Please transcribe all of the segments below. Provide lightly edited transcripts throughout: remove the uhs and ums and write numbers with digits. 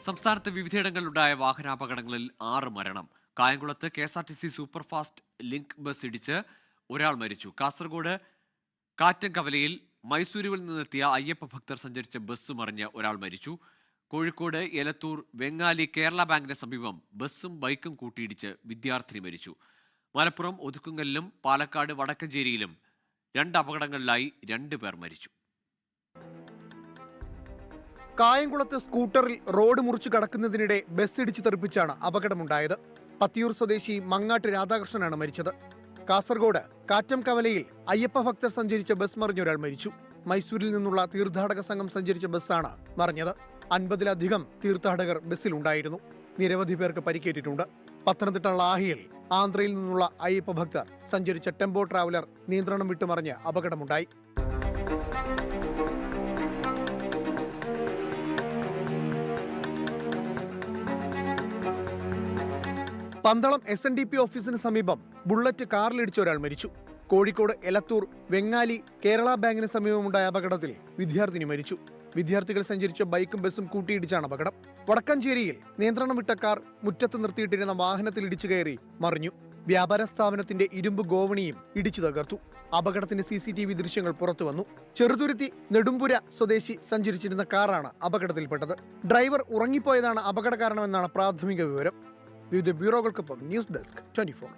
സംസ്ഥാനത്ത് വിവിധയിടങ്ങളിലുണ്ടായ വാഹനാപകടങ്ങളിൽ 6 മരണം. കായംകുളത്ത് KSRTC സൂപ്പർഫാസ്റ്റ് ലിങ്ക് ബസ് ഇടിച്ച് ഒരാൾ മരിച്ചു. കാസർഗോഡ് കാറ്റൻകവലയിൽ മൈസൂരുവിൽ നിന്നെത്തിയ അയ്യപ്പ ഭക്തർ സഞ്ചരിച്ച ബസ് മറിഞ്ഞ് ഒരാൾ മരിച്ചു. കോഴിക്കോട് എലത്തൂർ വെങ്ങാലി കേരള ബാങ്കിന് സമീപം ബസ്സും ബൈക്കും കൂട്ടിയിടിച്ച് വിദ്യാർത്ഥിനി മരിച്ചു. മലപ്പുറം ഒതുക്കുങ്ങലിലും പാലക്കാട് വടക്കഞ്ചേരിയിലും 2 അപകടങ്ങളിലായി 2 പേർ മരിച്ചു. കായംകുളത്ത് സ്കൂട്ടറിൽ റോഡ് മുറിച്ചു കടക്കുന്നതിനിടെ ബസ് ഇടിച്ചു തെറിപ്പിച്ചാണ് അപകടമുണ്ടായത്. പത്തിയൂർ സ്വദേശി മങ്ങാട്ട് രാധാകൃഷ്ണനാണ് മരിച്ചത്. കാസർഗോഡ് കാറ്റംകവലയിൽ അയ്യപ്പ ഭക്തർ സഞ്ചരിച്ച ബസ് മറിഞ്ഞൊരാൾ മരിച്ചു. മൈസൂരിൽ നിന്നുള്ള തീർത്ഥാടക സംഘം സഞ്ചരിച്ച ബസ്സാണ് മറിഞ്ഞത്. 50-ലധികം തീർത്ഥാടകർ ബസ്സിലുണ്ടായിരുന്നു. നിരവധി പേർക്ക് പരിക്കേറ്റിട്ടുണ്ട്. പത്തനംതിട്ട ലാഹിയിൽ ആന്ധ്രയിൽ നിന്നുള്ള അയ്യപ്പ ഭക്തർ സഞ്ചരിച്ച ടെമ്പോ ട്രാവലർ നിയന്ത്രണം വിട്ടുമറിഞ്ഞ് അപകടമുണ്ടായി. പന്തളം SNDP ഓഫീസിന് സമീപം ബുള്ളറ്റ് കാറിലിടിച്ച ഒരാൾ മരിച്ചു. കോഴിക്കോട് എലത്തൂർ വെങ്ങാലി കേരള ബാങ്കിന് സമീപമുണ്ടായ അപകടത്തിൽ വിദ്യാർത്ഥിനി മരിച്ചു. വിദ്യാർത്ഥികൾ സഞ്ചരിച്ച ബൈക്കും ബസ്സും കൂട്ടിയിടിച്ചാണ് അപകടം. വടക്കഞ്ചേരിയിൽ നിയന്ത്രണം വിട്ട കാർ മുറ്റത്ത് നിർത്തിയിട്ടിരുന്ന വാഹനത്തിൽ ഇടിച്ചു കയറി മറിഞ്ഞു. വ്യാപാര സ്ഥാപനത്തിന്റെ ഇരുമ്പ് ഗോവണിയും ഇടിച്ചു തകർത്തു. അപകടത്തിന്റെ CCTV ദൃശ്യങ്ങൾ പുറത്തുവന്നു. ചെറുതുരുത്തി നെടുമ്പുര സ്വദേശി സഞ്ചരിച്ചിരുന്ന കാറാണ് അപകടത്തിൽപ്പെട്ടത്. ഡ്രൈവർ ഉറങ്ങിപ്പോയതാണ് അപകട കാരണമെന്നാണ് പ്രാഥമിക വിവരം. വിവിധ ബ്യൂറോകൾക്കൊപ്പം ന്യൂസ് ഡെസ്ക് 24.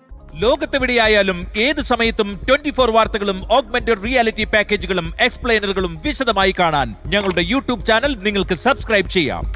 ലോകത്തെവിടെയായാലും ഏത് സമയത്തും 24 വാർത്തകളും ഓഗ്മെന്റഡ് റിയാലിറ്റി പാക്കേജുകളും എക്സ്പ്ലെയിനറുകളും വിശദമായി കാണാൻ ഞങ്ങളുടെ YouTube ചാനൽ നിങ്ങൾക്ക് സബ്സ്ക്രൈബ് ചെയ്യാം.